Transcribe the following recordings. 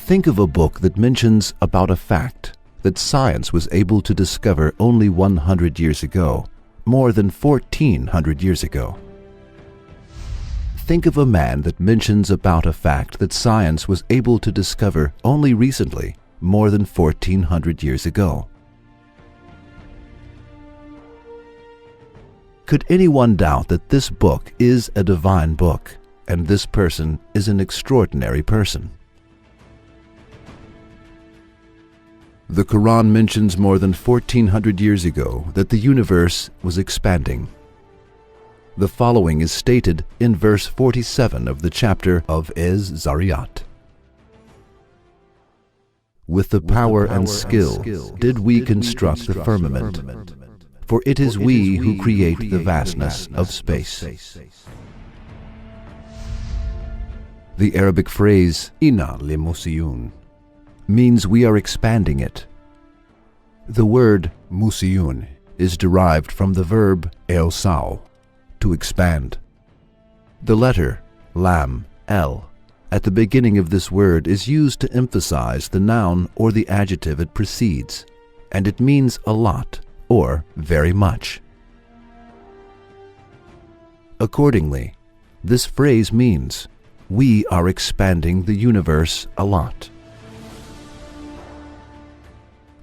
Think of a book that mentions about a fact that science was able to discover only 100 years ago, more than 1,400 years ago. Think of a man that mentions about a fact that science was able to discover only recently, more than 1,400 years ago. Could anyone doubt that this book is a divine book, and this person is an extraordinary person? The Quran mentions more than 1,400 years ago that the universe was expanding. The following is stated in verse 47 of the chapter of Az-Zariyat. With the power and skill did we construct the firmament, for it is we who create the vastness of space. The Arabic phrase "Inna limusiyun" means we are expanding it. The word musiyun is derived from the verb "elsau," to expand. The letter lam, el, at the beginning of this word is used to emphasize the noun or the adjective it precedes, and it means a lot or very much. Accordingly, this phrase means we are expanding the universe a lot.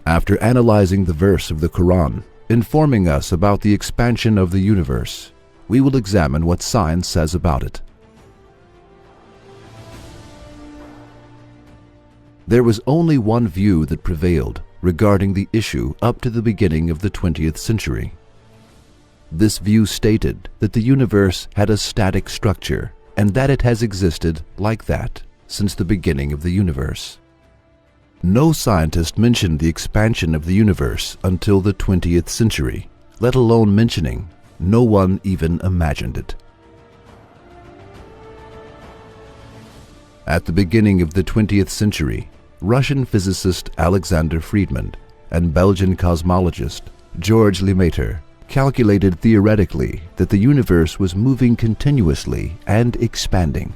After analyzing the verse of the Quran, informing us about the expansion of the universe, we will examine what science says about it. There was only one view that prevailed regarding the issue up to the beginning of the 20th century. This view stated that the universe had a static structure and that it has existed like that since the beginning of the universe. No scientist mentioned the expansion of the universe until the 20th century, let alone mentioning. No one even imagined it. At the beginning of the 20th century, Russian physicist Alexander Friedmann and Belgian cosmologist George Lemaitre calculated theoretically that the universe was moving continuously and expanding.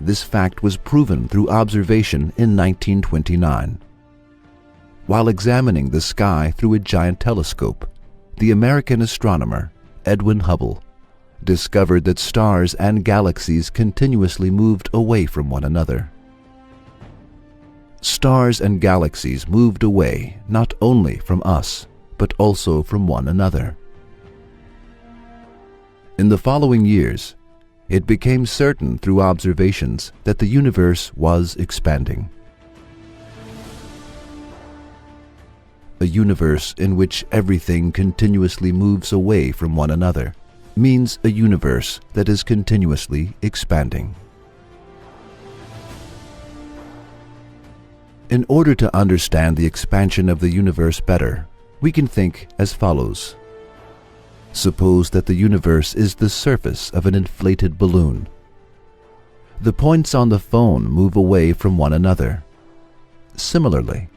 This fact was proven through observation in 1929. While examining the sky through a giant telescope, the American astronomer Edwin Hubble discovered that stars and galaxies continuously moved away from one another. Stars and galaxies moved away not only from us, but also from one another. In the following years, it became certain through observations that the universe was expanding. A universe in which everything continuously moves away from one another means a universe that is continuously expanding. In order to understand the expansion of the universe better, we can think as follows. Suppose that the universe is the surface of an inflated balloon. The points on the phone move away from one another. Similarly,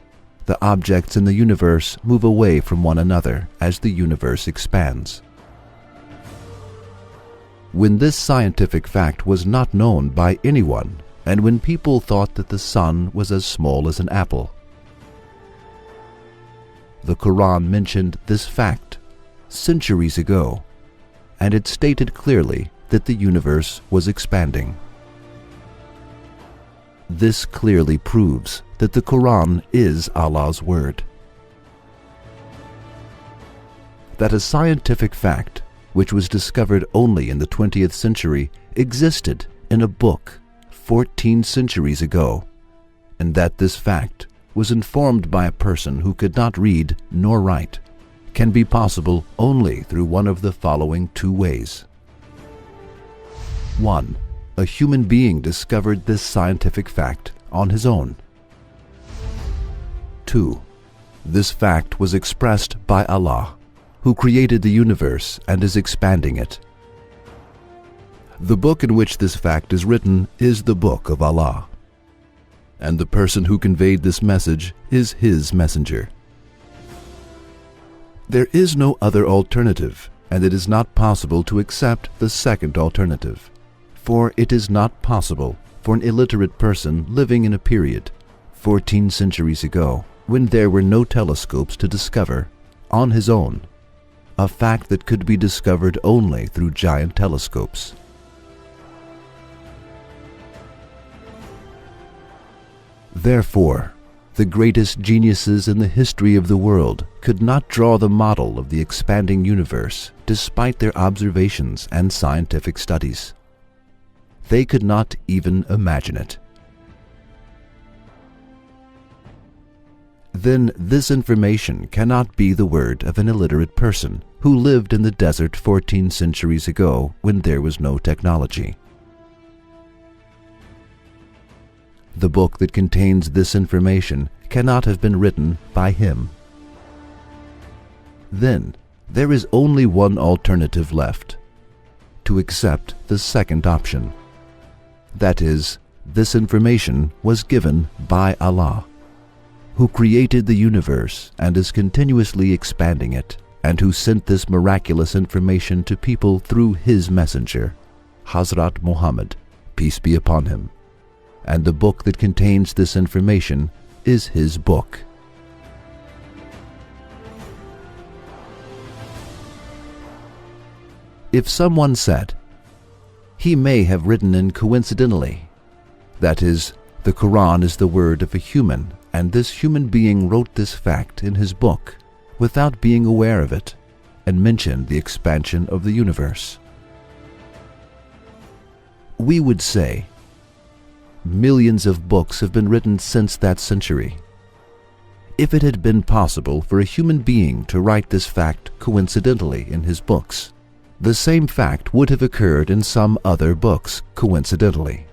the objects in the universe move away from one another as the universe expands. When this scientific fact was not known by anyone, and when people thought that the sun was as small as an apple, the Quran mentioned this fact centuries ago, and it stated clearly that the universe was expanding. This clearly proves that the Quran is Allah's word. That a scientific fact, which was discovered only in the 20th century, existed in a book 14 centuries ago, and that this fact was informed by a person who could not read nor write, can be possible only through one of the following two ways. 1. A human being discovered this scientific fact on his own. 2. This fact was expressed by Allah, who created the universe and is expanding it. The book in which this fact is written is the Book of Allah, and the person who conveyed this message is His messenger. There is no other alternative, and it is not possible to accept the second alternative. For it is not possible for an illiterate person living in a period 14 centuries ago, when there were no telescopes, to discover, on his own, a fact that could be discovered only through giant telescopes. Therefore, the greatest geniuses in the history of the world could not draw the model of the expanding universe despite their observations and scientific studies. They could not even imagine it. Then this information cannot be the word of an illiterate person who lived in the desert 14 centuries ago when there was no technology. The book that contains this information cannot have been written by him. Then there is only one alternative left: to accept the second option. That is, this information was given by Allah, who created the universe and is continuously expanding it, and who sent this miraculous information to people through His messenger, Hazrat Muhammad, peace be upon him. And the book that contains this information is His book. If someone said, he may have written in coincidentally, that is, the Quran is the word of a human, and this human being wrote this fact in his book without being aware of it, and mentioned the expansion of the universe, we would say, millions of books have been written since that century. If it had been possible for a human being to write this fact coincidentally in his books, the same fact would have occurred in some other books coincidentally.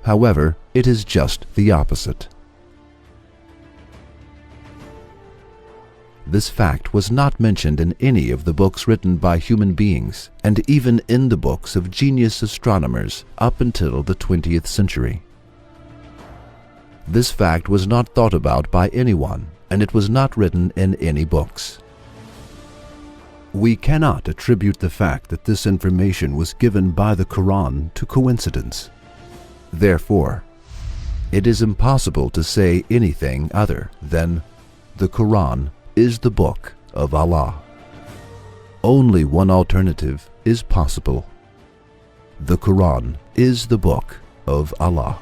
However, it is just the opposite. This fact was not mentioned in any of the books written by human beings, and even in the books of genius astronomers up until the 20th century. This fact was not thought about by anyone, and it was not written in any books. We cannot attribute the fact that this information was given by the Quran to coincidence. Therefore, it is impossible to say anything other than the Quran is the book of Allah. Only one alternative is possible. The Quran is the book of Allah.